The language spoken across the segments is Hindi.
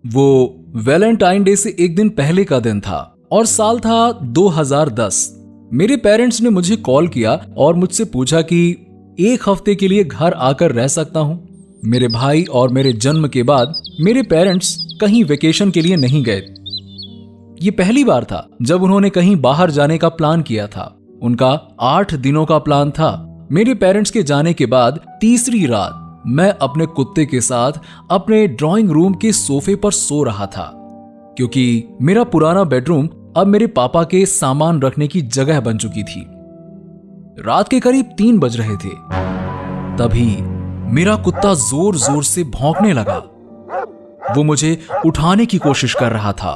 वो वैलेंटाइन डे से एक दिन पहले का दिन था और साल था 2010। मेरे पेरेंट्स ने मुझे कॉल किया और मुझसे पूछा कि एक हफ्ते के लिए घर आकर रह सकता हूं। मेरे भाई और मेरे जन्म के बाद मेरे पेरेंट्स कहीं वेकेशन के लिए नहीं गए। ये पहली बार था जब उन्होंने कहीं बाहर जाने का प्लान किया था। उनका 8 दिनों का प्लान था। मेरे पेरेंट्स के जाने के बाद तीसरी रात मैं अपने कुत्ते के साथ अपने ड्राइंग रूम के सोफे पर सो रहा था, क्योंकि मेरा पुराना बेडरूम अब मेरे पापा के सामान रखने की जगह बन चुकी थी। रात के करीब 3 बज रहे थे। तभी मेरा कुत्ता जोर जोर से भौंकने लगा। वो मुझे उठाने की कोशिश कर रहा था।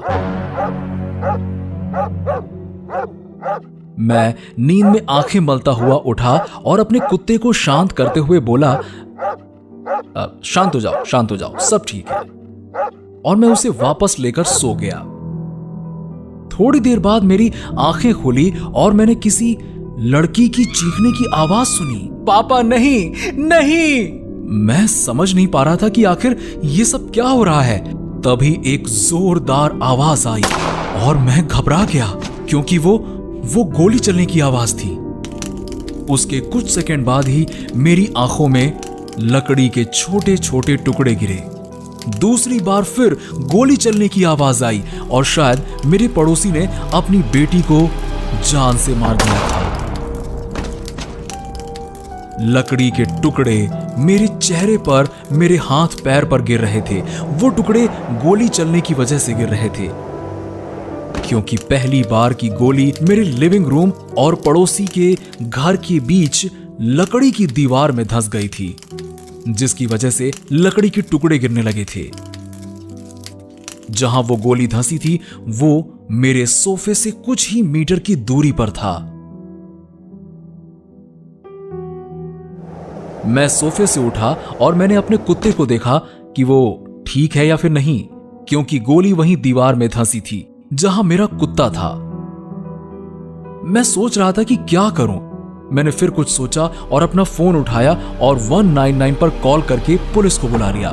मैं नींद में आंखें मलता हुआ उठा और अपने कुत्ते को शांत करते हुए बोला, शांत हो जाओ, सब ठीक है। और मैं उसे वापस लेकर सो गया। थोड़ी देर बाद मेरी आंखें खुली और मैंने किसी लड़की की चीखने की आवाज सुनी, पापा नहीं नहीं। मैं समझ नहीं पा रहा था कि आखिर ये सब क्या हो रहा है। तभी एक जोरदार आवाज आई और मैं घबरा गया, क्योंकि वो गोली चलने की आवाज थी। उसके कुछ सेकंड बाद ही मेरी आंखों में लकड़ी के छोटे छोटे टुकड़े गिरे। दूसरी बार फिर गोली चलने की आवाज आई और शायद मेरे पड़ोसी ने अपनी बेटी को जान से मार दिया था। लकड़ी के टुकड़े मेरे चेहरे पर, मेरे हाथ पैर पर गिर रहे थे। वो टुकड़े गोली चलने की वजह से गिर रहे थे, क्योंकि पहली बार की गोली मेरे लिविंग रूम और पड़ोसी के घर के बीच लकड़ी की दीवार में धंस गई थी, जिसकी वजह से लकड़ी के टुकड़े गिरने लगे थे। जहां वो गोली धंसी थी वो मेरे सोफे से कुछ ही मीटर की दूरी पर था। मैं सोफे से उठा और मैंने अपने कुत्ते को देखा कि वो ठीक है या फिर नहीं, क्योंकि गोली वहीं दीवार में धंसी थी जहां मेरा कुत्ता था। मैं सोच रहा था कि क्या करूं। मैंने फिर कुछ सोचा और अपना फोन उठाया और 199 पर कॉल करके पुलिस को बुला लिया।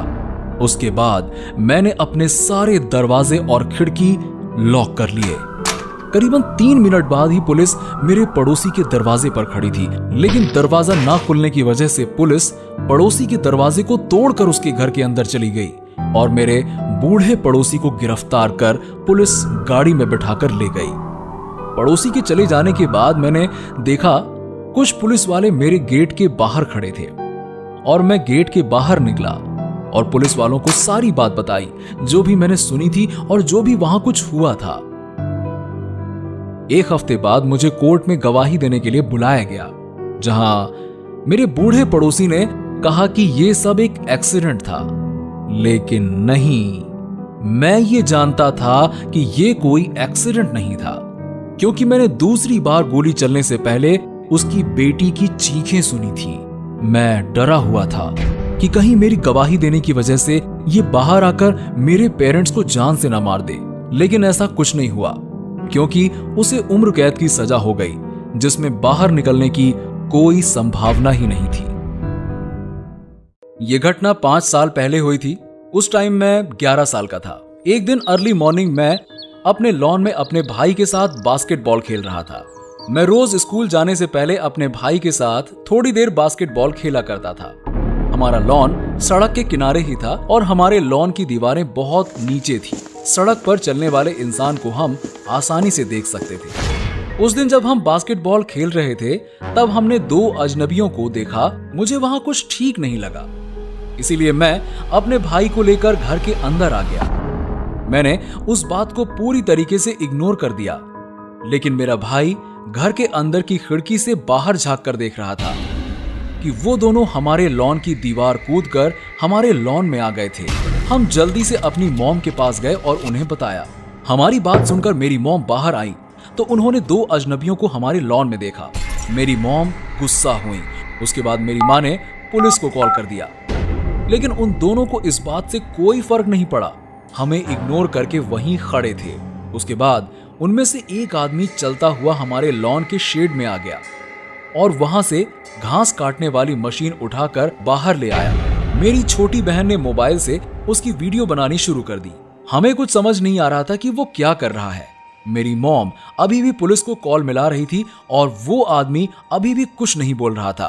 उसके बाद मैंने अपने सारे दरवाजे और खिड़की लॉक कर लिए। करीबन 3 मिनट बाद ही पुलिस मेरे पड़ोसी के दरवाजे पर खड़ी थी, लेकिन दरवाजा ना खुलने की वजह से पुलिस पड़ोसी के दरवाजे को तोड़कर उसके घर के अंदर चली गई और मेरे बूढ़े पड़ोसी को गिरफ्तार कर पुलिस गाड़ी में बिठाकर ले गई। पड़ोसी के चले जाने के बाद मैंने देखा कुछ पुलिस वाले मेरे गेट के बाहर खड़े थे और मैं गेट के बाहर निकला और पुलिस वालों को सारी बात बताई, जो भी मैंने सुनी थी और जो भी वहां कुछ हुआ था। 1 हफ्ते बाद मुझे कोर्ट में गवाही देने के लिए बुलाया गया, जहां मेरे बूढ़े पड़ोसी ने कहा कि यह सब एक एक्सीडेंट था। लेकिन नहीं, मैं ये जानता था कि यह कोई एक्सीडेंट नहीं था, क्योंकि मैंने दूसरी बार गोली चलने से पहले उसकी बेटी की चीखें सुनी थी। मैं डरा हुआ था कि कहीं मेरी गवाही देने की वजह से ये बाहर आकर मेरे पेरेंट्स को जान से ना मार दे। लेकिन ऐसा कुछ नहीं हुआ, क्योंकि उसे उम्र कैद की सजा हो गई, जिसमें बाहर निकलने की कोई संभावना ही नहीं थी। यह घटना 5 साल पहले हुई थी। उस टाइम मैं 11 साल का था। एक दिन अर्ली मॉर्निंग मैं अपने लॉन में अपने भाई के साथ बास्केटबॉल खेल रहा था। मैं रोज स्कूल जाने से पहले अपने भाई के साथ थोड़ी देर बास्केटबॉल खेला करता था। हमारा लॉन सड़क के किनारे ही था और हमारे लॉन की दीवारें बहुत नीचे थी। सड़क पर चलने वाले इंसान को हम आसानी से देख सकते थे। उस दिन जब हम बास्केटबॉल खेल रहे थे, तब हमने 2 अजनबियों को देखा। मुझे वहां कुछ ठीक नहीं लगा, इसीलिए मैं अपने भाई को लेकर घर के अंदर आ गया। मैंने उस बात को पूरी तरीके से इग्नोर कर दिया, लेकिन मेरा भाई घर के अंदर की खिड़की से बाहर झांक कर देख रहा था कि वो दोनों हमारे लॉन की दीवार कूदकर हमारे लॉन में आ गए थे। हम जल्दी से अपनी मॉम के पास गए और उन्हें बताया। हमारी बात सुनकर मेरी मॉम बाहर आई तो उन्होंने 2 अजनबियों को हमारे लॉन में देखा। मेरी मॉम गुस्सा हुई। उसके बाद मेरी माँ ने पुलिस को कॉल कर दिया, लेकिन उन दोनों को इस बात से कोई फर्क नहीं पड़ा। हमें इग्नोर करके वहीं खड़े थे। उसके बाद उनमें से एक आदमी चलता हुआ हमारे लॉन के शेड में आ गया और वहां से घास काटने वाली मशीन उठाकर बाहर ले आया। मेरी छोटी बहन ने मोबाइल से उसकी वीडियो बनानी शुरू कर दी। हमें कुछ समझ नहीं आ रहा था कि वो क्या कर रहा है। मेरी मॉम अभी भी पुलिस को कॉल मिला रही थी और वो आदमी अभी भी कुछ नहीं बोल रहा था।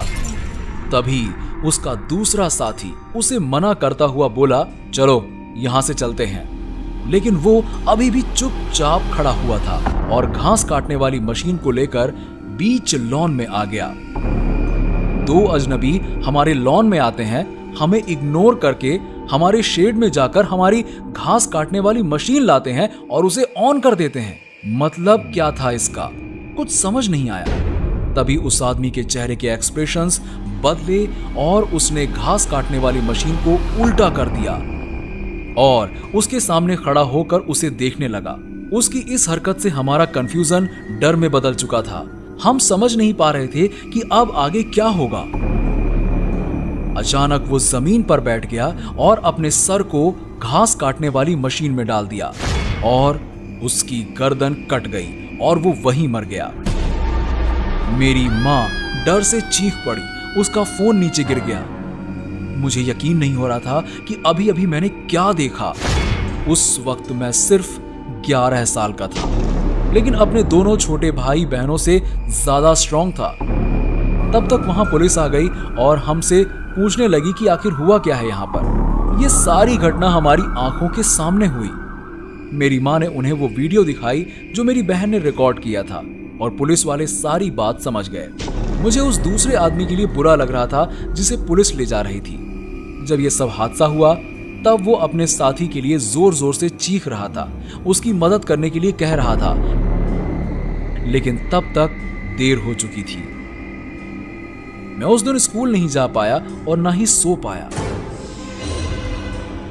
तभी उसका दूसरा साथी उसे मना करता हुआ बोला, चलो यहां से चलते हैं। लेकिन वो अभी भी चुपचाप खड़ा हुआ था और घास काटने वाली मशीन को लेकर बीच लॉन में आ गया। दो अजनबी हमारे लॉन में आते हैं, हमें इग्नोर करके हमारे शेड में जाकर हमारी घास काटने वाली मशीन लाते हैं और उसे ऑन कर देते हैं। मतलब क्या था इसका, कुछ समझ नहीं आया। तभी उस आदमी के चेहरे के एक्सप्रेशंस बदले और उसने घास काटने वाली मशीन को उल्टा कर दिया और उसके सामने खड़ा होकर उसे देखने लगा। उसकी इस हरकत से हमारा कंफ्यूजन डर में बदल चुका था। हम समझ नहीं पा रहे थे कि अब आगे क्या होगा। अचानक वो जमीन पर बैठ गया और अपने सर को घास काटने वाली मशीन में डाल दिया और उसकी गर्दन कट गई और वो वहीं मर गया। मेरी मां डर से चीख पड़ी, उसका फोन नीचे गिर गया। मुझे यकीन नहीं हो रहा था कि अभी अभी मैंने क्या देखा। उस वक्त मैं सिर्फ 11 साल का था, लेकिन अपने दोनों छोटे भाई बहनों से ज्यादा स्ट्रांग था। तब तक वहां पुलिस आ गई और हमसे पूछने लगी कि आखिर हुआ क्या है यहाँ पर। यह सारी घटना हमारी आंखों के सामने हुई। मेरी माँ ने उन्हें वो वीडियो दिखाई जो मेरी बहन ने रिकॉर्ड किया था और पुलिस वाले सारी बात समझ गए। मुझे उस दूसरे आदमी के लिए बुरा लग रहा था जिसे पुलिस ले जा रही थी। जब ये सब हादसा हुआ तब वो अपने साथी के लिए जोर जोर से चीख रहा था, उसकी मदद करने के लिए कह रहा था, लेकिन तब तक देर हो चुकी थी। मैं उस दिन स्कूल नहीं जा पाया और ना ही सो पाया।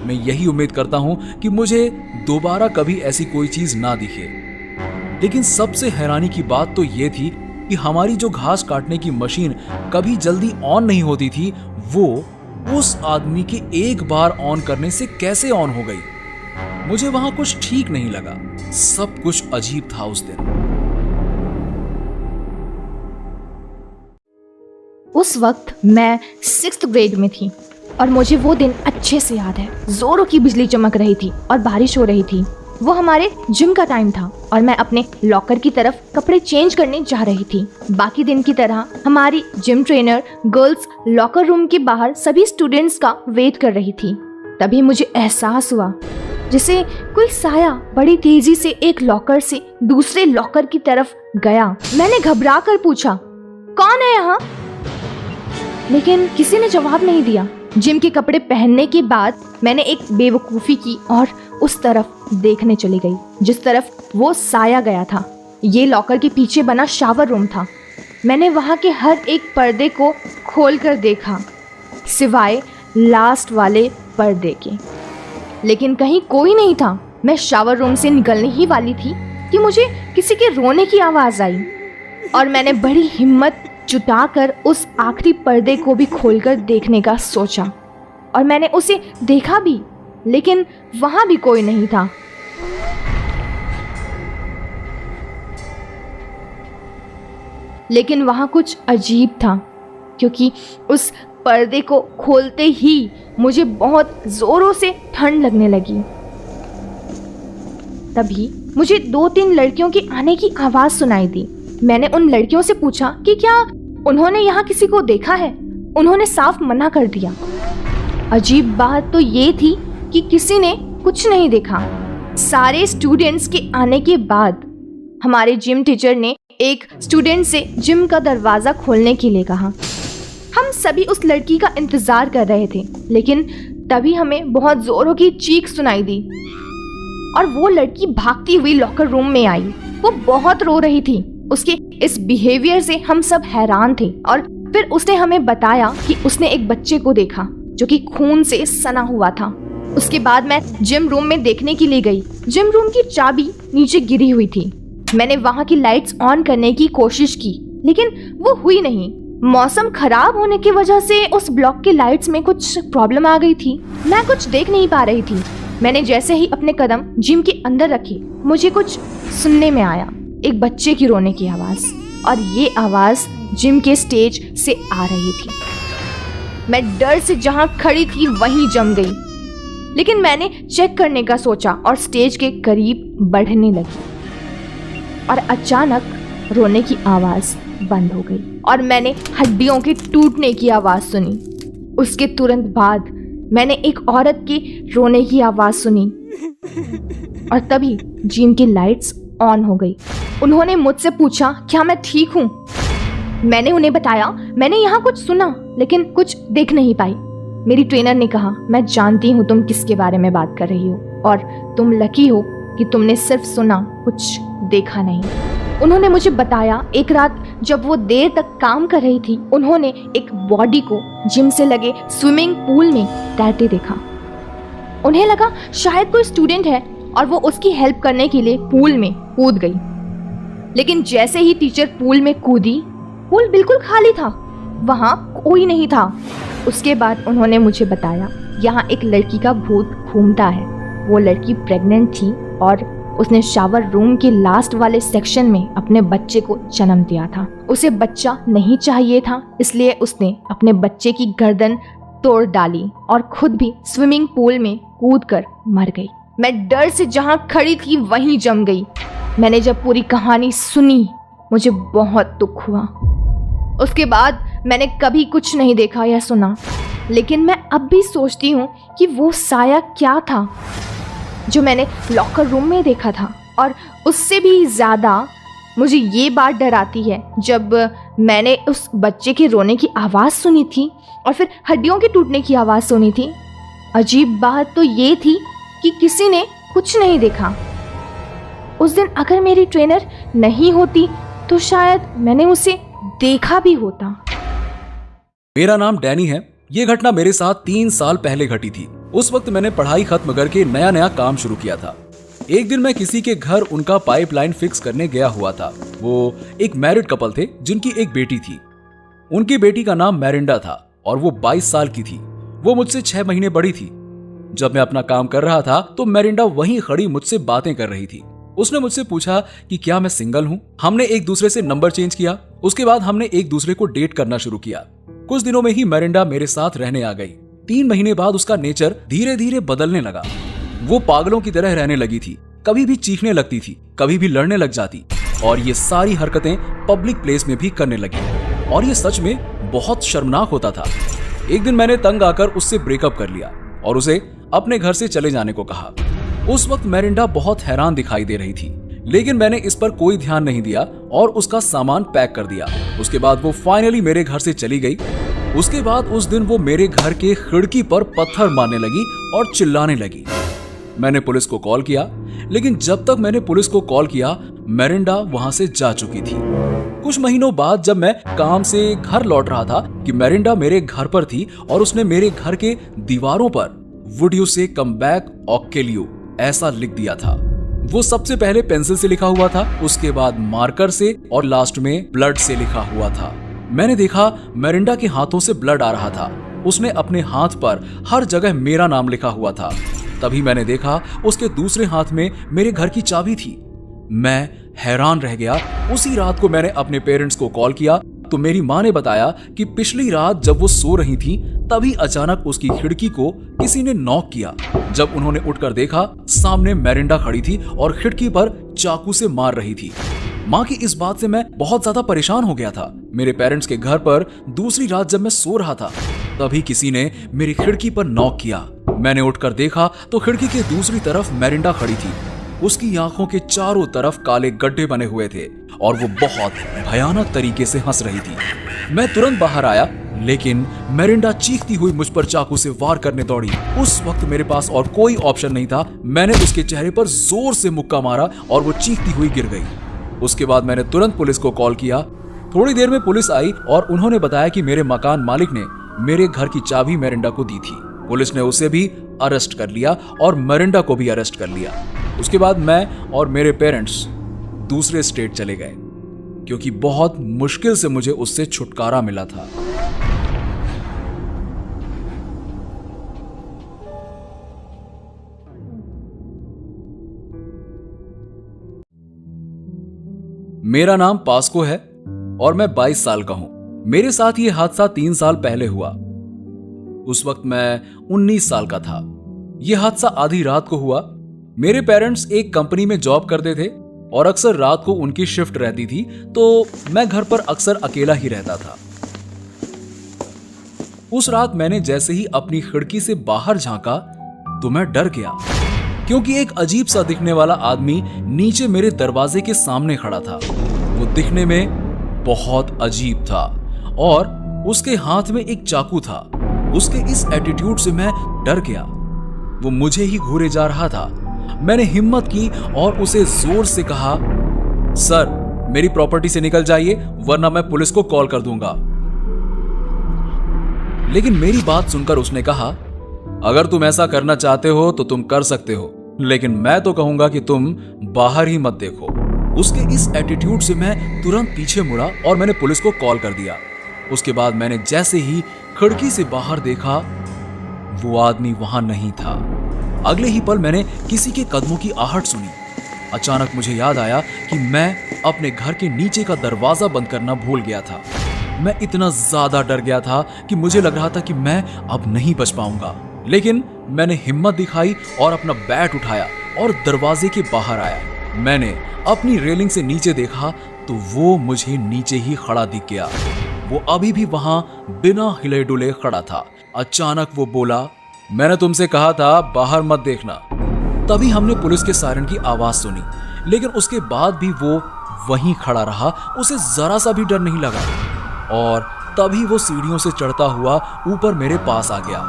मैं यही उम्मीद करता हूं कि मुझे दोबारा कभी ऐसी कोई चीज ना दिखे। लेकिन सबसे हैरानी की बात तो यह थी कि हमारी जो घास काटने की मशीन कभी जल्दी ऑन नहीं होती थी, वो उस आदमी के एक बार ऑन करने से कैसे ऑन हो गई। मुझे वहां कुछ ठीक नहीं लगा। सब कुछ अजीब था उस दिन। उस वक्त मैं 6th ग्रेड में थी और मुझे वो दिन अच्छे से याद है। जोरों की बिजली चमक रही थी और बारिश हो रही थी। वो हमारे जिम का टाइम था और मैं अपने लॉकर की तरफ कपड़े चेंज करने जा रही थी। बाकी दिन की तरह हमारी gym trainer girls locker room के बाहर सभी स्टूडेंट्स का वेट कर रही थी। तभी मुझे एहसास हुआ जैसे कोई साया बड़ी तेजी से एक लॉकर से दूसरे लॉकर की तरफ गया। मैंने घबरा कर पूछा, कौन है यहाँ? लेकिन किसी ने जवाब नहीं दिया। जिम के कपड़े पहनने के बाद मैंने एक बेवकूफ़ी की और उस तरफ देखने चली गई जिस तरफ वो साया गया था। ये लॉकर के पीछे बना शावर रूम था। मैंने वहाँ के हर एक पर्दे को खोल कर देखा सिवाय लास्ट वाले पर्दे के, लेकिन कहीं कोई नहीं था। मैं शावर रूम से निकलने ही वाली थी कि मुझे किसी के रोने की आवाज़ आई और मैंने बड़ी हिम्मत जुटाकर उस आखिरी पर्दे को भी खोलकर देखने का सोचा और मैंने उसे देखा भी, लेकिन वहां भी कोई नहीं था। लेकिन वहां कुछ अजीब था क्योंकि उस पर्दे को खोलते ही मुझे बहुत जोरों से ठंड लगने लगी। तभी मुझे 2-3 लड़कियों के आने की आवाज सुनाई दी। मैंने उन लड़कियों से पूछा कि क्या उन्होंने यहाँ किसी को देखा है। उन्होंने साफ मना कर दिया। अजीब बात तो ये थी कि किसी ने कुछ नहीं देखा। सारे स्टूडेंट्स के आने के बाद हमारे जिम टीचर ने एक स्टूडेंट से जिम का दरवाज़ा खोलने के लिए कहा। हम सभी उस लड़की का इंतज़ार कर रहे थे, लेकिन तभी हमें बहुत ज़ोरों की चीख सुनाई दी और वो लड़की भागती हुई लॉकर रूम में आई। वो बहुत रो रही थी। उसके इस बिहेवियर से हम सब हैरान थे और फिर उसने हमें बताया कि उसने एक बच्चे को देखा जो कि खून से सना हुआ था। उसके बाद मैं जिम रूम में देखने के लिए गई। जिम रूम की चाबी नीचे गिरी हुई थी। मैंने वहाँ की लाइट्स ऑन करने की कोशिश की, लेकिन वो हुई नहीं। मौसम खराब होने की वजह से उस ब्लॉक के लाइट्स में कुछ प्रॉब्लम आ गई थी। मैं कुछ देख नहीं पा रही थी। मैंने जैसे ही अपने कदम जिम के अंदर रखे, मुझे कुछ सुनने में आया, एक बच्चे की रोने की आवाज़, और ये आवाज़ जिम के स्टेज से आ रही थी। मैं डर से जहाँ खड़ी थी वहीं जम गई। लेकिन मैंने चेक करने का सोचा और स्टेज के करीब बढ़ने लगी और अचानक रोने की आवाज बंद हो गई और मैंने हड्डियों के टूटने की आवाज सुनी। उसके तुरंत बाद मैंने एक औरत की रोने की आवाज सुनी और तभी जिम की लाइट्स ऑन हो गई। उन्होंने मुझसे पूछा क्या मैं ठीक हूँ। मैंने उन्हें बताया मैंने यहाँ कुछ सुना लेकिन कुछ देख नहीं पाई। मेरी ट्रेनर ने कहा मैं जानती हूँ तुम किसके बारे में बात कर रही हो और तुम लकी हो कि तुमने सिर्फ सुना, कुछ देखा नहीं। उन्होंने मुझे बताया एक रात जब वो देर तक काम कर रही थी, उन्होंने एक बॉडी को जिम से लगे स्विमिंग पूल में तैरते देखा। उन्हें लगा शायद कोई स्टूडेंट है और वो उसकी हेल्प करने के लिए पूल में कूद गई। लेकिन जैसे ही टीचर पूल में कूदी, पूल बिल्कुल खाली था, वहाँ कोई नहीं था। उसके बाद उन्होंने मुझे बताया यहाँ एक लड़की का भूत घूमता है। वो लड़की प्रेग्नेंट थी और उसने शावर रूम के लास्ट वाले सेक्शन में अपने बच्चे को जन्म दिया था। उसे बच्चा नहीं चाहिए था, इसलिए उसने अपने बच्चे की गर्दन तोड़ डाली और खुद भी स्विमिंग पूल में कूदकर मर गई। मैं डर से जहाँ खड़ी थी वहीं जम गई। मैंने जब पूरी कहानी सुनी मुझे बहुत दुख हुआ। उसके बाद मैंने कभी कुछ नहीं देखा या सुना, लेकिन मैं अब भी सोचती हूँ कि वो साया क्या था जो मैंने लॉकर रूम में देखा था। और उससे भी ज़्यादा मुझे ये बात डराती है जब मैंने उस बच्चे के रोने की आवाज़ सुनी थी और फिर हड्डियों के टूटने की आवाज़ सुनी थी। अजीब बात तो ये थी कि किसी ने कुछ नहीं देखा। उस दिन अगर मेरी ट्रेनर नहीं होती तो शायद मैंने उसे देखा भी होता। मेरा नाम डैनी है। ये घटना मेरे साथ 3 साल पहले घटी थी। उस वक्त मैंने पढ़ाई खत्म करके नया काम शुरू किया था। एक दिन मैं किसी के घर उनका पाइपलाइन फिक्स करने गया हुआ था। वो एक मैरिड कपल थे जिनकी एक बेटी थी। उनकी बेटी का नाम मैरिंडा था और वो 22 साल की थी। वो मुझसे 6 महीने बड़ी थी। जब मैं अपना काम कर रहा था तो मैरिंडा वहीं खड़ी मुझसे बातें कर रही थी। उसने मुझसे पूछा कि क्या मैं सिंगल हूँ। हमने एक दूसरे से नंबर चेंज किया। उसके बाद हमने एक दूसरे को डेट करना शुरू किया। कुछ दिनों में ही मैरिंडा मेरे साथ रहने आ गई। 3 महीने बाद उसका नेचर धीरे धीरे बदलने लगा। वो पागलों की तरह रहने लगी थी। कभी भी चीखने लगती थी, कभी भी लड़ने लग जाती और ये सारी हरकतें पब्लिक प्लेस में भी करने लगी और ये सच में बहुत शर्मनाक होता था। एक दिन मैंने तंग आकर उससे ब्रेकअप कर लिया और उसे अपने घर से चले जाने को कहा। उस वक्त मैरिंडा बहुत हैरान दिखाई दे रही थी, लेकिन मैंने इस पर कोई ध्यान नहीं दिया और उसका सामान पैक कर दिया। उसके बाद वो फाइनली मेरे घर से चली गई। उसके बाद उस दिन वो मेरे घर के खिड़की पर पत्थर मारने लगी और चिल्लाने लगी। मैंने पुलिस को कॉल किया, लेकिन जब तक मैंने पुलिस को कॉल किया मैरिंडा वहां से जा चुकी थी। कुछ महीनों बाद जब मैं काम से घर लौट रहा था कि मैरिंडा मेरे घर पर थी और उसने मेरे घर के दीवारों पर वुड यू से कम बैक और किल यू ऐसा लिख दिया था। वो सबसे पहले पेंसिल से लिखा हुआ था, उसके बाद मार्कर से और लास्ट में ब्लड से लिखा हुआ था। मैंने देखा मैरिंडा के हाथों से ब्लड आ रहा था। उसने अपने हाथ पर हर जगह मेरा नाम लिखा हुआ था। तभी मैंने देखा उसके दूसरे हाथ में मेरे घर की चाबी थी। मैं हैरान रह गया। उसी रात को मैंने अपने पेरेंट्स को कॉल किया तो मेरी माँ ने बताया कि पिछली रात जब वो सो रही थी तभी अचानक उसकी खिड़की को किसी ने नॉक किया। जब उन्होंने उठकर देखा सामने मैरिंडा खड़ी थी और खिड़की पर चाकू से मार रही थी। माँ की इस बात से मैं बहुत ज्यादा परेशान हो गया था। मेरे पेरेंट्स के घर पर दूसरी रात जब मैं सो रहा था तभी किसी ने मेरी खिड़की पर नॉक किया। मैंने उठकर देखा तो खिड़की के दूसरी तरफ मैरिंडा खड़ी थी। उसकी आंखों के चारों तरफ काले गड्ढे बने हुए थे और वो बहुत भयानक तरीके से हंस रही थी। मैं तुरंत बाहर आया, लेकिन मैरिंडा चीखती हुई मुझ पर चाकू से वार करने दौड़ी। उस वक्त मेरे पास और कोई ऑप्शन नहीं था। मैंने उसके चेहरे पर जोर से मुक्का मारा और वो चीखती हुई गिर गई। उसके बाद मैंने तुरंत पुलिस को कॉल किया। थोड़ी देर में पुलिस आई और उन्होंने बताया कि मेरे मकान मालिक ने मेरे घर की चाबी मैरिंडा को दी थी। पुलिस ने उसे भी अरेस्ट कर लिया और मैरिंडा को भी अरेस्ट कर लिया। उसके बाद मैं और मेरे पेरेंट्स दूसरे स्टेट चले गए क्योंकि बहुत मुश्किल से मुझे उससे छुटकारा मिला था। मेरा नाम पास्को है और मैं 22 साल का हूं। मेरे साथ ये हादसा 3 साल पहले हुआ। उस वक्त मैं 19 साल का था। ये हादसा आधी रात को हुआ। मेरे पेरेंट्स एक कंपनी में जॉब करते थे और अक्सर रात को उनकी शिफ्ट रहती थी, तो मैं घर पर अक्सर अकेला ही रहता था। उस रात मैंने जैसे ही अपनी खिड़की से बाहर झांका तो मैं डर गया, क्योंकि एक अजीब सा दिखने वाला आदमी नीचे मेरे दरवाजे के सामने खड़ा था। वो दिखने में बहुत अजीब था और उसके हाथ में एक चाकू था। उसके इस एटीट्यूड से मैं डर गया। वो मुझे ही घूरे जा रहा था। मैंने हिम्मत की और उसे जोर से कहा, सर, मेरी प्रॉपर्टी से निकल जाइए वरना मैं पुलिस को कॉल कर दूंगा। लेकिन मेरी बात सुनकर उसने कहा, अगर तुम ऐसा करना चाहते हो तो तुम कर सकते हो, लेकिन मैं तो कहूंगा कि तुम बाहर ही मत देखो। उसके इस एटीट्यूड से मैं तुरंत पीछे मुड़ा और मैंने पुलिस को कॉल कर दिया। उसके बाद मैंने जैसे ही खिड़की से बाहर देखा, वो आदमी वहां नहीं था। अगले ही पल मैंने किसी के कदमों की आहट सुनी। अचानक मुझे याद आया कि मैं अपने घर के नीचे का दरवाजा बंद करना भूल गया था। मैं इतना ज्यादा डर गया था कि मुझे लग रहा था कि मैं अब नहीं बच पाऊंगा। लेकिन मैंने हिम्मत दिखाई और अपना बैट उठाया और दरवाजे के बाहर आया। मैंने अपनी रेलिंग से नीचे देखा तो वो मुझे नीचे ही खड़ा दिख गया। वो अभी भी वहां बिना हिले डुले खड़ा था। अचानक वो बोला, मैंने तुमसे कहा था बाहर मत देखना। तभी हमने पुलिस के सायरन की आवाज सुनी, लेकिन उसके बाद भी वो वहीं खड़ा रहा। उसे जरा सा भी डर नहीं लगा और तभी वो सीढ़ियों से चढ़ता हुआ ऊपर मेरे पास आ गया।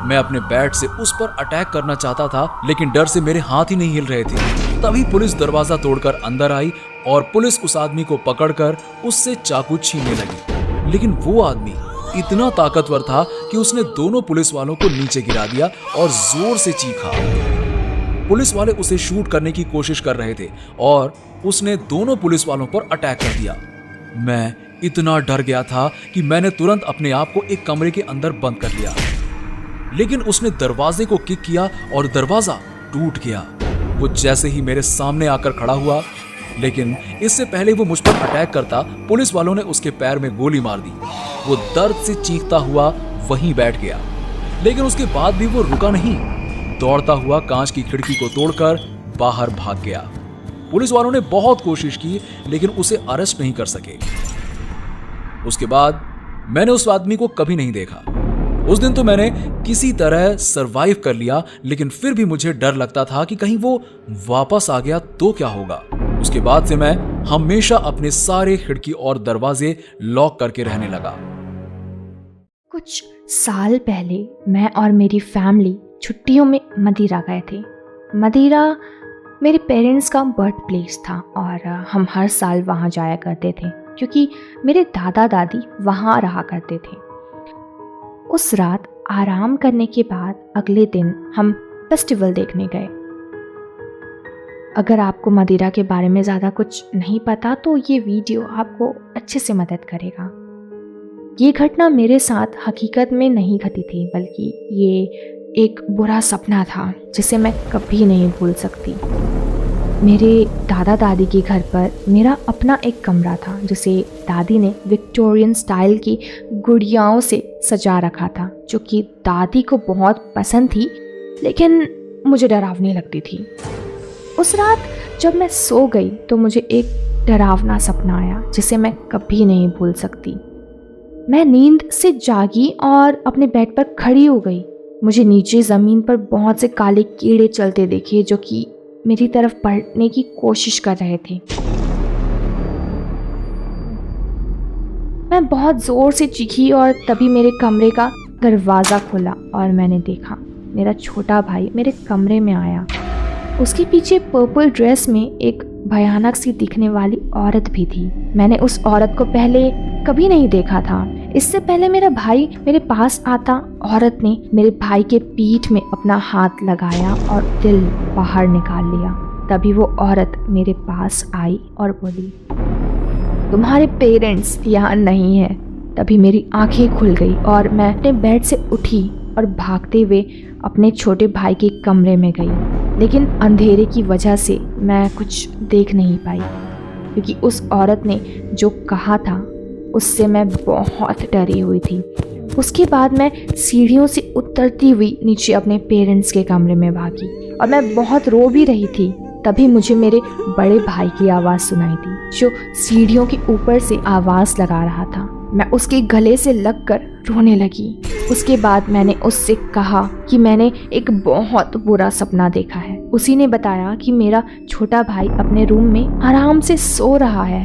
मैं अपने बैट से उस पर अटैक करना चाहता था, लेकिन डर से मेरे हाथ ही नहीं हिल रहे थे। तभी पुलिस दरवाजा तोड़कर अंदर आई और पुलिस उस आदमी को पकड़कर उससे चाकू छीनने लगी। लेकिन वो आदमी इतना ताकतवर था कि उसने दोनों पुलिस वालों को नीचे गिरा दिया और जोर से चीखा। पुलिस वाले उसे शूट करने की कोशिश कर रहे थे और उसने दोनों पुलिस वालों पर अटैक कर दिया। मैं इतना डर गया था कि मैंने तुरंत अपने आप को एक कमरे के अंदर बंद कर लिया। लेकिन उसने दरवाजे को किक किया और दरवाजा टूट गया। वो जैसे ही मेरे सामने आकर खड़ा हुआ, लेकिन इससे पहले वो मुझ पर अटैक करता, पुलिस वालों ने उसके पैर में गोली मार दी। वो दर्द से चीखता हुआ वहीं बैठ गया, लेकिन उसके बाद भी वो रुका नहीं। दौड़ता हुआ कांच की खिड़की को तोड़कर बाहर भाग गया। पुलिस वालों ने बहुत कोशिश की, लेकिन उसे अरेस्ट नहीं कर सके। उसके बाद मैंने उस आदमी को कभी नहीं देखा। उस दिन तो मैंने किसी तरह सरवाइव कर लिया, लेकिन फिर भी मुझे डर लगता था कि कहीं वो वापस आ गया तो क्या होगा। उसके बाद से मैं हमेशा अपने सारे खिड़की और दरवाजे लॉक करके रहने लगा। कुछ साल पहले मैं और मेरी फैमिली छुट्टियों में मदिरा गए थे। मदिरा मेरे पेरेंट्स का बर्थ प्लेस था और हम हर साल वहाँ जाया करते थे, क्योंकि मेरे दादा दादी वहाँ रहा करते थे। उस रात आराम करने के बाद अगले दिन हम फेस्टिवल देखने गए। अगर आपको मदिरा के बारे में ज़्यादा कुछ नहीं पता तो ये वीडियो आपको अच्छे से मदद करेगा। ये घटना मेरे साथ हकीकत में नहीं घटी थी, बल्कि ये एक बुरा सपना था जिसे मैं कभी नहीं भूल सकती। मेरे दादा दादी के घर पर मेरा अपना एक कमरा था, जिसे दादी ने विक्टोरियन स्टाइल की गुड़ियाओं से सजा रखा था, जो कि दादी को बहुत पसंद थी, लेकिन मुझे डरावनी लगती थी। उस रात जब मैं सो गई तो मुझे एक डरावना सपना आया जिसे मैं कभी नहीं भूल सकती। मैं नींद से जागी और अपने बेड पर खड़ी हो गई। मुझे नीचे ज़मीन पर बहुत से काले कीड़े चलते देखे, जो कि मेरी तरफ पलटने की कोशिश कर रहे थे। मैं बहुत ज़ोर से चीखी और तभी मेरे कमरे का दरवाज़ा खुला और मैंने देखा मेरा छोटा भाई मेरे कमरे में आया। उसके पीछे पर्पल ड्रेस में एक भयानक सी दिखने वाली औरत भी थी। मैंने उस औरत को पहले कभी नहीं देखा था। इससे पहले मेरा भाई मेरे पास आता, औरत ने मेरे भाई के पीठ में अपना हाथ लगाया और दिल बाहर निकाल लिया। तभी वो औरत मेरे पास आई और बोली, तुम्हारे पेरेंट्स यहाँ नहीं है। तभी मेरी आंखें खुल गई और मैं अपने बेड से उठी और भागते हुए अपने छोटे भाई के कमरे में गई, लेकिन अंधेरे की वजह से मैं कुछ देख नहीं पाई, क्योंकि उस औरत ने जो कहा था उससे मैं बहुत डरी हुई थी। उसके बाद मैं सीढ़ियों से उतरती हुई नीचे अपने पेरेंट्स के कमरे में भागी और मैं बहुत रो भी रही थी। तभी मुझे मेरे बड़े भाई की आवाज़ सुनाई दी जो सीढ़ियों के ऊपर से आवाज़ लगा रहा था। मैं उसके गले से लगकर रोने लगी। उसके बाद मैंने उससे कहा कि मैंने एक बहुत बुरा सपना देखा है। उसी ने बताया कि मेरा छोटा भाई अपने रूम में आराम से सो रहा है।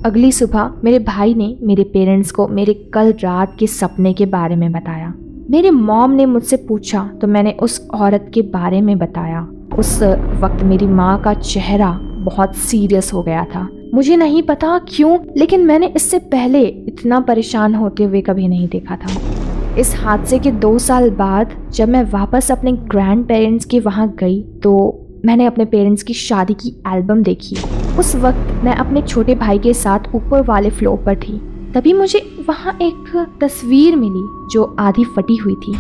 अगली सुबह मेरे भाई ने मेरे पेरेंट्स को मेरे कल रात के सपने के बारे में बताया। मेरे मॉम ने मुझसे पूछा तो मैंने उस औरत के बारे में बताया। उस वक्त मेरी माँ का चेहरा बहुत सीरियस हो गया था। मुझे नहीं पता क्यों, लेकिन मैंने इससे पहले इतना परेशान होते हुए कभी नहीं देखा था। इस हादसे के 2 साल बाद जब मैं वापस अपने ग्रैंड पेरेंट्स के वहाँ गई तो मैंने अपने पेरेंट्स की शादी की एल्बम देखी। उस वक्त मैं अपने छोटे भाई के साथ ऊपर वाले फ्लोर पर थी। तभी मुझे वहाँ एक तस्वीर मिली जो आधी फटी हुई थी।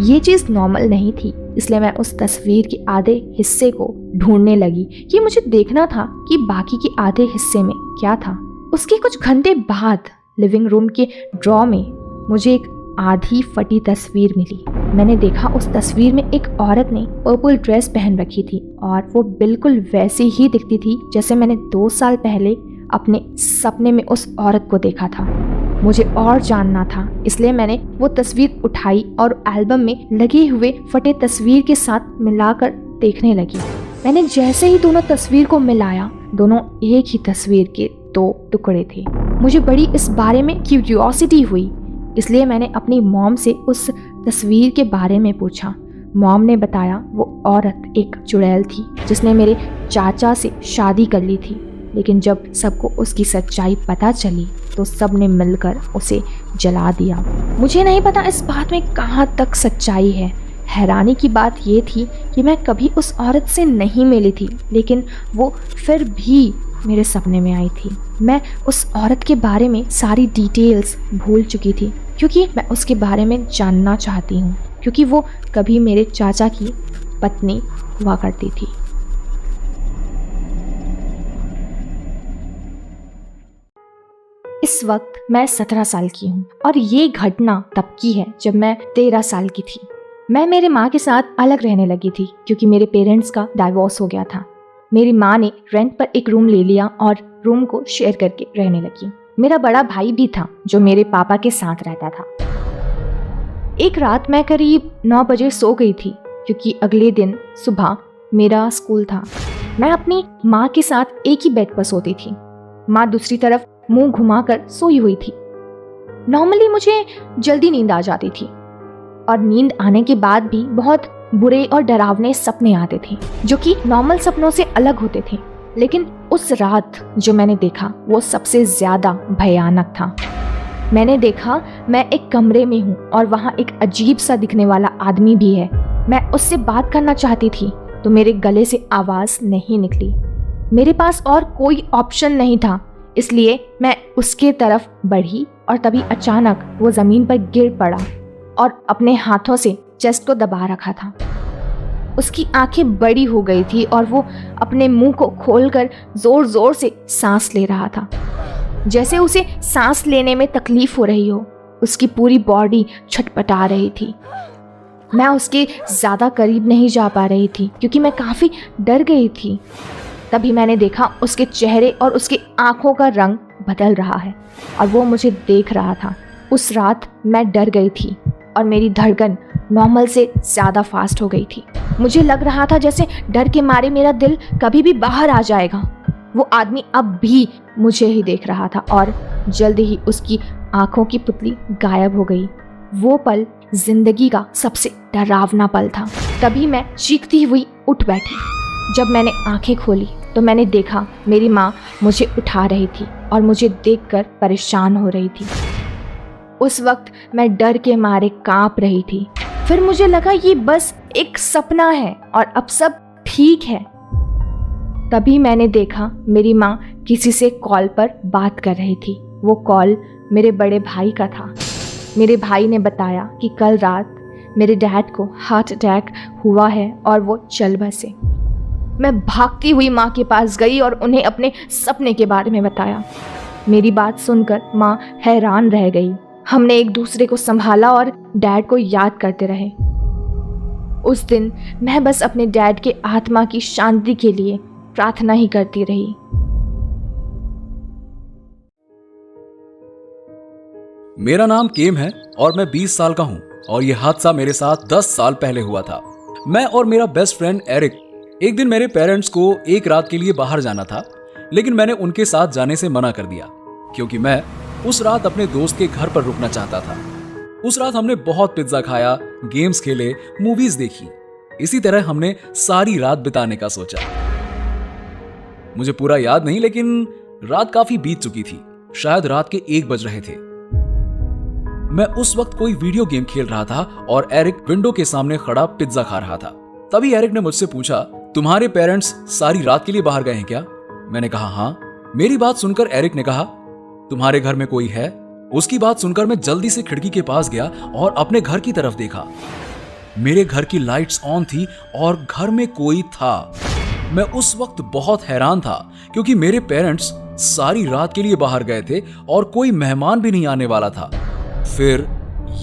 ये चीज़ नॉर्मल नहीं थी, इसलिए मैं उस तस्वीर के आधे हिस्से को ढूंढने लगी कि मुझे देखना था कि बाकी के आधे हिस्से में क्या था। उसके कुछ घंटे बाद लिविंग रूम के ड्रॉ में मुझे एक आधी फटी तस्वीर मिली। मैंने देखा उस तस्वीर में एक औरत ने पर्पल ड्रेस पहन रखी थी और वो बिल्कुल वैसे ही दिखती थी जैसे मैंने 2 साल पहले अपने सपने में उस औरत को देखा था। मुझे और जानना था, इसलिए मैंने वो तस्वीर उठाई और एल्बम में लगे हुए फटे तस्वीर के साथ मिलाकर देखने लगी। मैंने जैसे ही दोनों तस्वीर को मिलाया, दोनों एक ही तस्वीर के 2 टुकड़े थे। मुझे बड़ी इस बारे में क्यूरियोसिटी हुई, इसलिए मैंने अपनी मॉम से उस तस्वीर के बारे में पूछा। मॉम ने बताया वो औरत एक चुड़ैल थी जिसने मेरे चाचा से शादी कर ली थी, लेकिन जब सबको उसकी सच्चाई पता चली तो सब ने मिलकर उसे जला दिया। मुझे नहीं पता इस बात में कहाँ तक सच्चाई है। हैरानी की बात ये थी कि मैं कभी उस औरत से नहीं मिली थी, लेकिन वो फिर भी मेरे सपने में आई थी। मैं उस औरत के बारे में सारी डिटेल्स भूल चुकी थी क्योंकि मैं उसके बारे में जानना चाहती हूँ, क्योंकि वो कभी मेरे चाचा की पत्नी हुआ करती थी। इस वक्त मैं 17 साल की हूँ और ये घटना तब की है जब मैं 13 साल की थी। मैं मेरे माँ के साथ अलग रहने लगी थी क्योंकि मेरे पेरेंट्स का डाइवोर्स हो गया था। मेरी माँ ने रेंट पर एक रूम ले लिया और रूम को शेयर करके रहने लगी। मेरा बड़ा भाई भी था जो मेरे पापा के साथ रहता था। एक रात मैं करीब 9 बजे सो गई थी क्योंकि अगले दिन सुबह मेरा स्कूल था। मैं अपनी माँ के साथ एक ही बेड पर सोती थी। माँ दूसरी तरफ मुंह घुमाकर सोई हुई थी। नॉर्मली मुझे जल्दी नींद आ जाती थी और नींद आने के बाद भी बहुत बुरे और डरावने सपने आते थे जो कि नॉर्मल सपनों से अलग होते थे। लेकिन उस रात जो मैंने देखा वो सबसे ज्यादा भयानक था। मैंने देखा मैं एक कमरे में हूँ और वहाँ एक अजीब सा दिखने वाला आदमी भी है। मैं उससे बात करना चाहती थी तो मेरे गले से आवाज नहीं निकली। मेरे पास और कोई ऑप्शन नहीं था, इसलिए मैं उसके तरफ बढ़ी और तभी अचानक वो जमीन पर गिर पड़ा और अपने हाथों से चेस्ट को दबा रखा था। उसकी आंखें बड़ी हो गई थी और वो अपने मुंह को खोलकर जोर जोर से सांस ले रहा था, जैसे उसे सांस लेने में तकलीफ हो रही हो। उसकी पूरी बॉडी छटपटा रही थी। मैं उसके ज़्यादा करीब नहीं जा पा रही थी क्योंकि मैं काफ़ी डर गई थी। तभी मैंने देखा उसके चेहरे और उसके आँखों का रंग बदल रहा है और वो मुझे देख रहा था। उस रात मैं डर गई थी और मेरी धड़कन नॉर्मल से ज़्यादा फास्ट हो गई थी। मुझे लग रहा था जैसे डर के मारे मेरा दिल कभी भी बाहर आ जाएगा। वो आदमी अब भी मुझे ही देख रहा था और जल्द ही उसकी आँखों की पुतली गायब हो गई। वो पल जिंदगी का सबसे डरावना पल था। तभी मैं चीखती हुई उठ बैठी। जब मैंने आंखें खोली तो मैंने देखा मेरी माँ मुझे उठा रही थी और मुझे देखकर परेशान हो रही थी। उस वक्त मैं डर के मारे कांप रही थी। फिर मुझे लगा ये बस एक सपना है और अब सब ठीक है। तभी मैंने देखा मेरी माँ किसी से कॉल पर बात कर रही थी। वो कॉल मेरे बड़े भाई का था। मेरे भाई ने बताया कि कल रात मेरे डैड को हार्ट अटैक हुआ है और वो चल बसे। मैं भागती हुई माँ के पास गई और उन्हें अपने सपने के बारे में बताया। मेरी बात सुनकर माँ हैरान रह गई हमने एक दूसरे को संभाला और डैड को याद करते रहे। उस दिन मैं बस अपने डैड के आत्मा की शांति के लिए प्रार्थना ही करती रही। मेरा नाम केम है और मैं 20 साल का हूँ और ये हादसा मेरे साथ 10 साल पहले हुआ था। मैं और मेरा बेस्ट फ्रेंड एरिक, एक दिन मेरे पेरेंट्स को एक रात के लिए बाहर जाना था, लेकिन मैंने उनके साथ जाने से मना कर दिया क्योंकि मैं उस रात अपने दोस्त के घर पर रुकना चाहता था। उस रात हमने बहुत पिज्जा खाया, गेम्स खेले, मूवीज देखी। इसी तरह हमने सारी रात बिताने का सोचा। मुझे पूरा याद नहीं, लेकिन रात काफी बीत चुकी थी। शायद रात के 1 बज रहे थे। मैं उस वक्त कोई वीडियो गेम खेल रहा था और एरिक विंडो के सामने खड़ा पिज्जा खा रहा था। तभी एरिक ने मुझसे पूछा, तुम्हारे पेरेंट्स सारी रात के लिए बाहर गए हैं क्या? मैंने कहा हाँ। मेरी बात सुनकर एरिक ने कहा, तुम्हारे घर में कोई है? उसकी बात सुनकर मैं जल्दी से खिड़की के पास गया और अपने घर की तरफ देखा। मेरे घर की लाइट्स ऑन थी और घर में कोई था। मैं उस वक्त बहुत हैरान था क्योंकि मेरे पेरेंट्स सारी रात के लिए बाहर गए थे और कोई मेहमान भी नहीं आने वाला था। फिर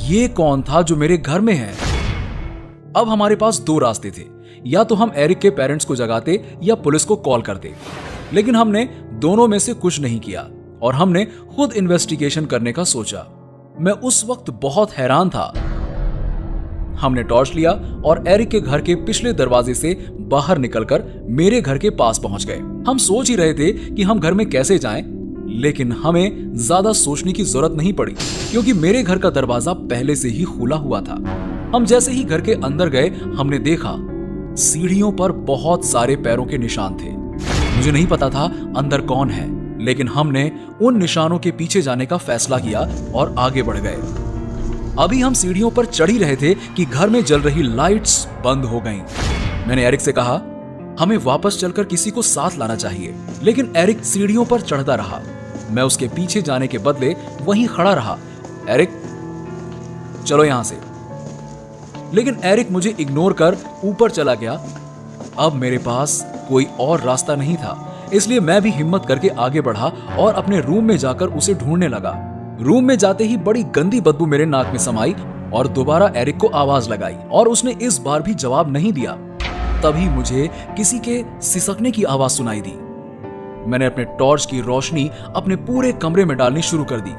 ये कौन था जो मेरे घर में है? अब हमारे पास 2 रास्ते थे, या तो हम एरिक के पेरेंट्स को जगाते या पुलिस को कॉल करते। लेकिन हमने दोनों में से कुछ नहीं किया और हमने खुद इन्वेस्टिगेशन करने का सोचा। मैं उस वक्त बहुत हैरान था। हमने टॉर्च लिया और एरिक के घर के पिछले दरवाजे से बाहर निकलकर मेरे घर के पास पहुंच गए। हम सोच ही रहे थे कि हम घर में कैसे जाएं, लेकिन हमें ज्यादा सोचने की जरूरत नहीं पड़ी क्योंकि मेरे घर का दरवाजा पहले से ही खुला हुआ था। हम जैसे ही घर के अंदर गए, हमने देखा सीढ़ियों पर बहुत सारे पैरों के निशान थे। मुझे नहीं पता था अंदर कौन है, लेकिन हमने उन निशानों के पीछे जाने का फैसला किया और आगे बढ़ गए। अभी हम सीढ़ियों पर चढ़ ही रहे थे कि घर में जल रही लाइट्स बंद हो गईं। मैंने एरिक से कहा, हमें वापस चलकर किसी को साथ लाना चाहिए, लेकिन एरिक सीढ़ियों पर चढ़ता रहा। मैं उसके पीछे जाने के बदले वहीं खड़ा रहा। एरिक, चलो यहां से। लेकिन एरिक मुझे इग्नोर कर ऊपर चला गया। अब मेरे पास कोई और रास्ता नहीं था, इसलिए मैं भी हिम्मत करके आगे बढ़ा और अपने रूम में जाकर उसे ढूंढने लगा। रूम में जाते ही बड़ी गंदी बदबू मेरे नाक में समाई और दोबारा एरिक को आवाज लगाई और उसने इस बार भी जवाब नहीं दिया। तभी मुझे किसी के सिसकने की आवाज सुनाई दी। मैंने अपने टॉर्च की रोशनी अपने पूरे कमरे में डालनी शुरू कर दी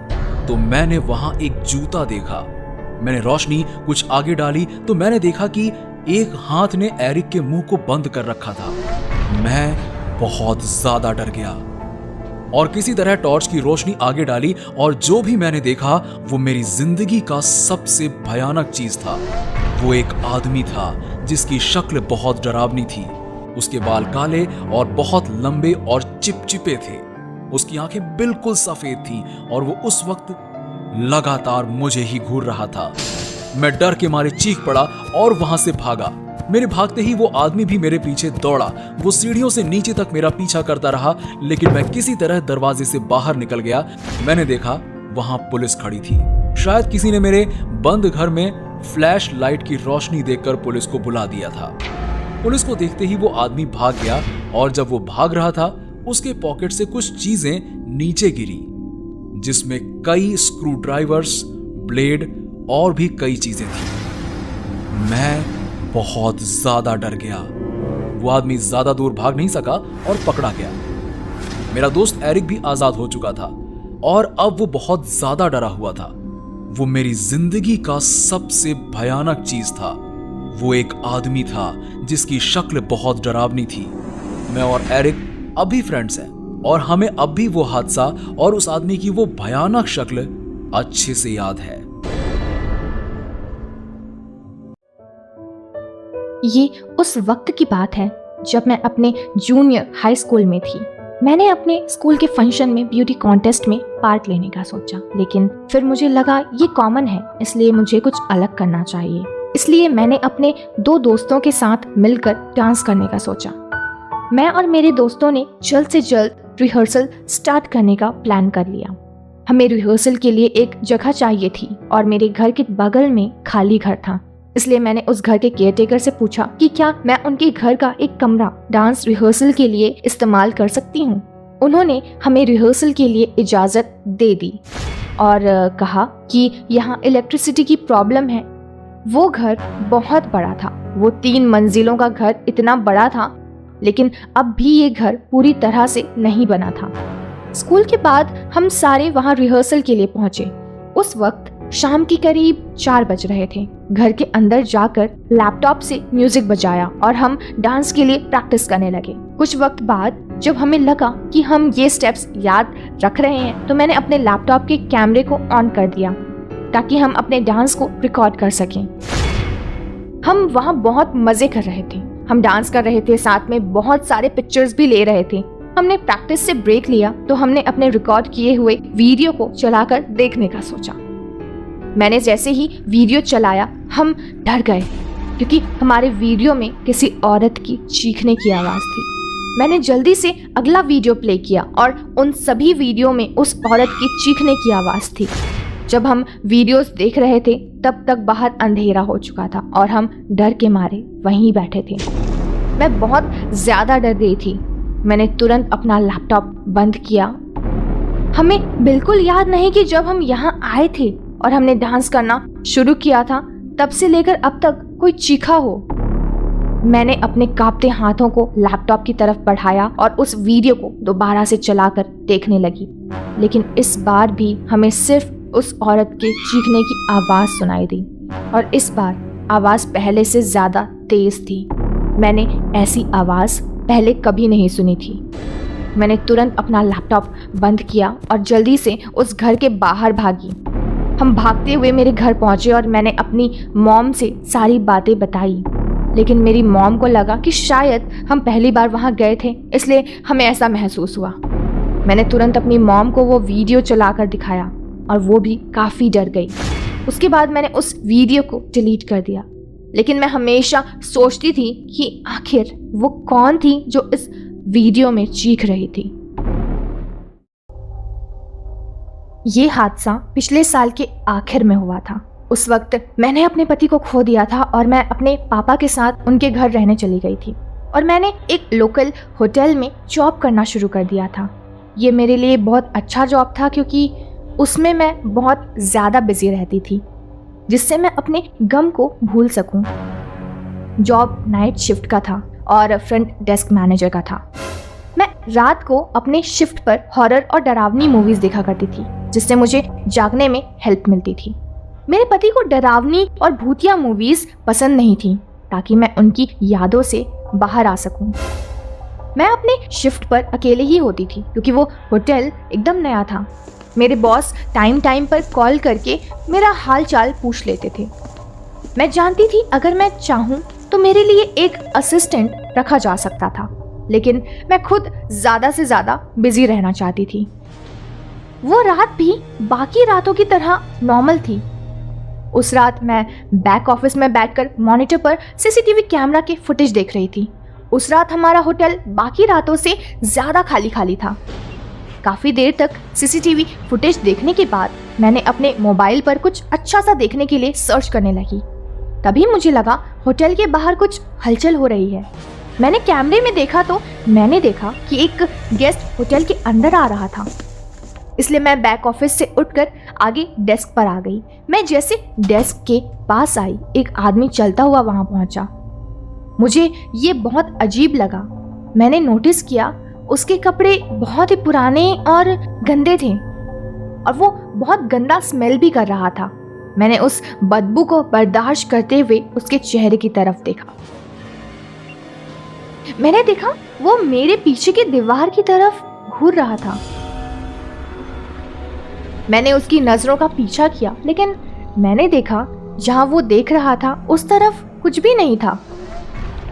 तो मैंने वहां एक जूता देखा। मैंने रोशनी कुछ आगे डाली तो मैंने देखा कि एक हाथ ने एरिक के मुंह को बंद कर रखा था। मैं बहुत ज्यादा डर गया और किसी तरह टॉर्च की रोशनी आगे डाली और जो भी मैंने देखा वो मेरी जिंदगी का सबसे भयानक चीज था। वो एक आदमी था जिसकी शक्ल बहुत डरावनी थी। उसके बाल काले और बहुत लंबे और चिपचिपे थे। उसकी आंखें बिल्कुल सफेद थी और वो उस वक्त लगातार मुझे ही घूर रहा था। मैं डर के मारे चीख पड़ा और वहां से भागा। मेरे भागते ही वो आदमी भी मेरे पीछे दौड़ा। वो सीढ़ियों से नीचे तक मेरा पीछा करता रहा, लेकिन मैं किसी तरह दरवाजे से बाहर निकल गया। मैंने देखा वहां पुलिस खड़ी थी। शायद किसी ने मेरे बंद घर में फ्लैश लाइट की रोशनी देखकर पुलिस को बुला दिया था। पुलिस को देखते ही वो आदमी भाग गया और जब वो भाग रहा था उसके पॉकेट से कुछ चीजें नीचे गिरी, जिसमें कई स्क्रू ड्राइवर्स, ब्लेड और भी कई चीजें थी। मैं बहुत ज्यादा डर गया। वो आदमी ज्यादा दूर भाग नहीं सका और पकड़ा गया। मेरा दोस्त एरिक भी आजाद हो चुका था और अब वो बहुत ज्यादा डरा हुआ था। वो मेरी जिंदगी का सबसे भयानक चीज था। वो एक आदमी था जिसकी शक्ल बहुत डरावनी थी। मैं और एरिक अब भी फ्रेंड्स हैं और हमें अब भी वो हादसा और उस आदमी की वो भयानक शक्ल अच्छे से याद है। ये उस वक्त की बात है जब मैं अपने जूनियर हाई स्कूल में थी। मैंने अपने स्कूल के फंक्शन में ब्यूटी कॉन्टेस्ट में पार्ट लेने का सोचा, लेकिन फिर मुझे लगा ये कॉमन है, इसलिए मुझे कुछ अलग करना चाहिए। इसलिए मैंने अपने 2 दोस्तों के साथ मिलकर डांस करने का सोचा। मैं और मेरे दोस्तों ने जल्द से जल्द रिहर्सल स्टार्ट करने का प्लान कर लिया। हमें रिहर्सल के लिए एक जगह चाहिए थी और मेरे घर के बगल में खाली घर था, इसलिए मैंने उस घर के केयरटेकर से पूछा कि क्या मैं उनके घर का एक कमरा डांस रिहर्सल के लिए इस्तेमाल कर सकती हूँ। उन्होंने हमें रिहर्सल के लिए इजाज़त दे दी। और कहा कि यहाँ इलेक्ट्रिसिटी की प्रॉब्लम है। वो घर बहुत बड़ा था, वो 3 मंजिलों का घर इतना बड़ा था, लेकिन अब भी ये घर पूरी तरह से नहीं बना था। स्कूल के बाद हम सारे वहाँ रिहर्सल के लिए पहुंचे। उस वक्त शाम की करीब 4 बज रहे थे। घर के अंदर जाकर लैपटॉप से म्यूजिक बजाया और हम डांस के लिए प्रैक्टिस करने लगे। कुछ वक्त बाद जब हमें लगा कि हम ये स्टेप्स याद रख रहे हैं, तो मैंने अपने लैपटॉप के कैमरे को ऑन कर दिया ताकि हम अपने डांस को रिकॉर्ड कर सकें। हम वहाँ बहुत मजे कर रहे थे, हम डांस कर रहे थे, साथ में बहुत सारे पिक्चर्स भी ले रहे थे। हमने प्रैक्टिस से ब्रेक लिया तो हमने अपने रिकॉर्ड किए हुए वीडियो को चलाकर देखने का सोचा। मैंने जैसे ही वीडियो चलाया हम डर गए, क्योंकि हमारे वीडियो में किसी औरत की चीखने की आवाज़ थी। मैंने जल्दी से अगला वीडियो प्ले किया और उन सभी वीडियो में उस औरत की चीखने की आवाज़ थी। जब हम वीडियोस देख रहे थे तब तक बाहर अंधेरा हो चुका था और हम डर के मारे वहीं बैठे थे। मैं बहुत ज़्यादा डर गई थी। मैंने तुरंत अपना लैपटॉप बंद किया। हमें बिल्कुल याद नहीं कि जब हम यहाँ आए थे और हमने डांस करना शुरू किया था, तब से लेकर अब तक कोई चीखा हो। मैंने अपने कांपते हाथों को लैपटॉप की तरफ बढ़ाया और उस वीडियो को दोबारा से चलाकर देखने लगी, लेकिन इस बार भी हमें सिर्फ उस औरत के चीखने की आवाज़ सुनाई दी और इस बार आवाज़ पहले से ज़्यादा तेज़ थी। मैंने ऐसी आवाज़ पहले कभी नहीं सुनी थी। मैंने तुरंत अपना लैपटॉप बंद किया और जल्दी से उस घर के बाहर भागी। हम भागते हुए मेरे घर पहुंचे और मैंने अपनी मॉम से सारी बातें बताई, लेकिन मेरी मॉम को लगा कि शायद हम पहली बार वहां गए थे, इसलिए हमें ऐसा महसूस हुआ। मैंने तुरंत अपनी मॉम को वो वीडियो चलाकर दिखाया और वो भी काफ़ी डर गई। उसके बाद मैंने उस वीडियो को डिलीट कर दिया, लेकिन मैं हमेशा सोचती थी कि आखिर वो कौन थी जो इस वीडियो में चीख रही थी। ये हादसा पिछले साल के आखिर में हुआ था। उस वक्त मैंने अपने पति को खो दिया था और मैं अपने पापा के साथ उनके घर रहने चली गई थी और मैंने एक लोकल होटल में जॉब करना शुरू कर दिया था। ये मेरे लिए बहुत अच्छा जॉब था क्योंकि उसमें मैं बहुत ज़्यादा बिजी रहती थी, जिससे मैं अपने गम को भूल सकूं। जॉब नाइट शिफ्ट का था और फ्रंट डेस्क मैनेजर का था। मैं रात को अपने शिफ्ट पर हॉरर और डरावनी मूवीज़ देखा करती थी, जिससे मुझे जागने में हेल्प मिलती थी। मेरे पति को डरावनी और भूतिया मूवीज़ पसंद नहीं थी, ताकि मैं उनकी यादों से बाहर आ सकूं। मैं अपने शिफ्ट पर अकेले ही होती थी क्योंकि वो होटल एकदम नया था। मेरे बॉस टाइम पर कॉल करके मेरा हाल चाल पूछ लेते थे। मैं जानती थी अगर मैं चाहूँ तो मेरे लिए एक असिस्टेंट रखा जा सकता था, लेकिन मैं खुद ज़्यादा से ज़्यादा बिजी रहना चाहती थी। वो रात भी बाकी रातों की तरह नॉर्मल थी। उस रात मैं बैक ऑफिस में बैठकर मॉनिटर पर सीसीटीवी कैमरा के फुटेज देख रही थी। उस रात हमारा होटल बाकी रातों से ज़्यादा खाली था। काफ़ी देर तक सीसीटीवी फुटेज देखने के बाद मैंने अपने मोबाइल पर कुछ अच्छा सा देखने के लिए सर्च करने लगी। तभी मुझे लगा होटल के बाहर कुछ हलचल हो रही है। मैंने कैमरे में देखा तो मैंने देखा कि एक गेस्ट होटल के अंदर आ रहा था, इसलिए मैं बैक ऑफिस से उठकर आगे डेस्क पर आ गई। मैं जैसे डेस्क के पास आई, एक आदमी चलता हुआ वहां पहुंचा। मुझे ये बहुत अजीब लगा। मैंने नोटिस किया उसके कपड़े बहुत ही पुराने और गंदे थे और वो बहुत गंदा स्मेल भी कर रहा था। मैंने उस बदबू को बर्दाश्त करते हुए उसके चेहरे की तरफ देखा। मैंने देखा वो मेरे पीछे की दीवार की तरफ घूर रहा था। मैंने उसकी नजरों का पीछा किया, लेकिन मैंने देखा जहां वो देख रहा था उस तरफ कुछ भी नहीं था।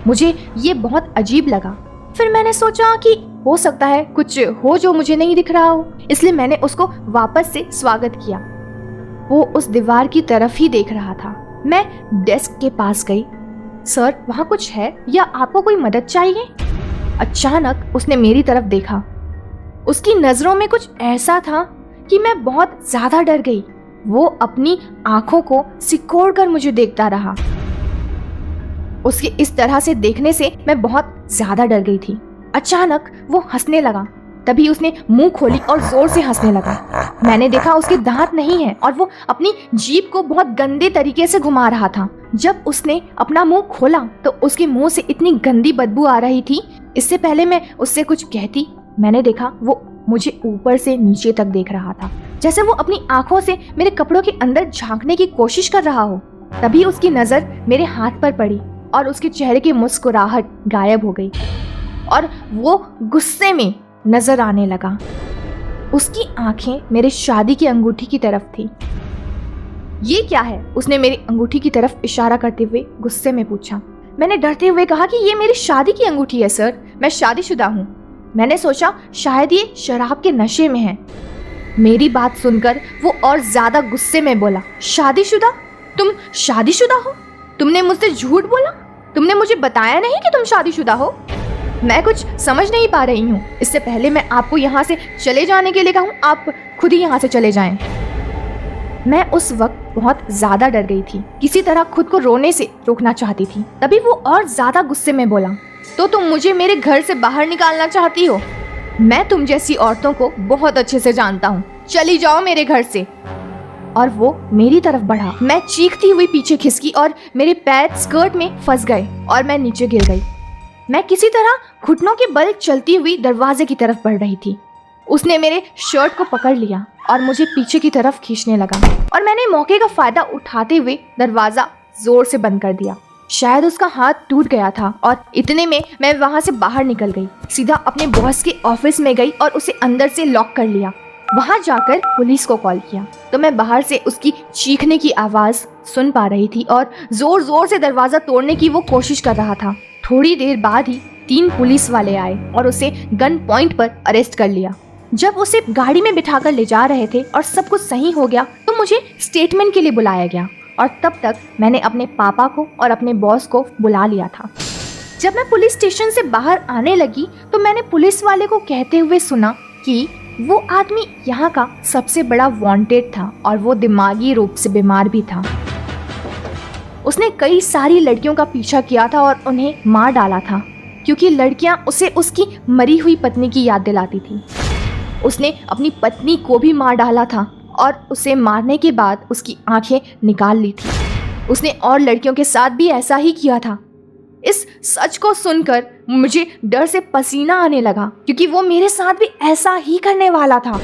मुझे ये बहुत अजीब लगा। फिर मैंने सोचा कि हो सकता है कुछ हो जो मुझे नहीं दिख रहा हो, इसलिए मैंने उसको वापस से स्वागत किया। वो उस दीवार की तरफ ही देख रहा था। मैं डेस्क के पास गई। सर, वहाँ कुछ है या आपको कोई मदद चाहिए? अचानक उसने मेरी तरफ देखा। उसकी नजरों में कुछ ऐसा था कि मैं बहुत ज्यादा डर गई। वो अपनी आंखों को सिकोड़ कर मुझे देखता रहा। उसके इस तरह से देखने से मैं बहुत ज्यादा डर गई थी। अचानक वो हंसने लगा तभी उसने मुंह खोली और जोर से हंसने लगा। मैंने देखा उसके दांत नहीं है और वो अपनी जीभ को बहुत गंदे तरीके से घुमा रहा था। जब उसने अपना मुंह खोला तो उसके मुंह से इतनी गंदी बदबू आ रही थी। इससे पहले मैं उससे कुछ कहती, मैंने देखा वो मुझे ऊपर से नीचे तक देख रहा था, जैसे वो अपनी आंखों से मेरे कपड़ों के अंदर झांकने की कोशिश कर रहा हो। तभी उसकी नजर मेरे हाथ पर पड़ी और उसके चेहरे की मुस्कुराहट गायब हो गई और वो गुस्से में नजर आने लगा। उसकी आंखें मेरे शादी की अंगूठी की तरफ थी। ये क्या है? उसने मेरी अंगूठी की तरफ इशारा करते हुए गुस्से में पूछा। मैंने डरते हुए कहा कि ये मेरी शादी की अंगूठी है सर, मैं शादीशुदा हूँ। मैंने सोचा शायद ये शराब के नशे में है। मेरी बात सुनकर वो और ज्यादा गुस्से में बोला, शादीशुदा? तुम शादीशुदा हो? तुमने मुझसे झूठ बोला? तुमने मुझे बताया नहीं कि तुम शादीशुदा हो? मैं कुछ समझ नहीं पा रही हूँ। इससे पहले मैं आपको यहाँ से चले जाने के लिए कहूँ, आप खुद ही यहाँ से चले जाएं। मैं उस वक्त बहुत ज्यादा डर गई थी, किसी तरह खुद को रोने से रोकना चाहती थी। तभी वो और ज्यादा गुस्से में बोला, तो तुम मुझे मेरे घर से बाहर निकालना चाहती हो? मैं तुम जैसी औरतों को बहुत अच्छे से जानता हूँ, चली जाओ मेरे घर से। और वो मेरी तरफ बढ़ा। मैं चीखती हुई पीछे खिसकी और मेरे पैर स्कर्ट में फंस गए और मैं नीचे गिर गई। मैं किसी तरह घुटनों के बल चलती हुई दरवाजे की तरफ बढ़ रही थी। उसने मेरे शर्ट को पकड़ लिया और मुझे पीछे की तरफ खींचने लगा और मैंने मौके का फायदा उठाते हुए दरवाजा जोर से बंद कर दिया। शायद उसका हाथ टूट गया था और इतने में मैं वहां से बाहर निकल गई, सीधा अपने बॉस के ऑफिस में गई और उसे अंदर से लॉक कर लिया। वहां जाकर पुलिस को कॉल किया तो मैं बाहर से उसकी चीखने की आवाज सुन पा रही थी और जोर जोर से दरवाजा तोड़ने की वो कोशिश कर रहा था। थोड़ी देर बाद ही 3 पुलिस वाले आए और उसे गन पॉइंट पर अरेस्ट कर लिया। जब उसे गाड़ी में बिठाकर ले जा रहे थे और सब कुछ सही हो गया तो मुझे स्टेटमेंट के लिए बुलाया गया और तब तक मैंने अपने पापा को और अपने बॉस को बुला लिया था। जब मैं पुलिस स्टेशन से बाहर आने लगी तो मैंने पुलिस वाले को कहते हुए सुना कि वो आदमी यहाँ का सबसे बड़ा वांटेड था और वो दिमागी रूप से बीमार भी था। उसने कई सारी लड़कियों का पीछा किया था और उन्हें मार डाला था क्योंकि लड़कियां उसे उसकी मरी हुई पत्नी की याद दिलाती थी। उसने अपनी पत्नी को भी मार डाला था और उसे मारने के बाद उसकी आंखें निकाल ली थी। उसने और लड़कियों के साथ भी ऐसा ही किया था। इस सच को सुनकर मुझे डर से पसीना आने लगा क्योंकि वो मेरे साथ भी ऐसा ही करने वाला था।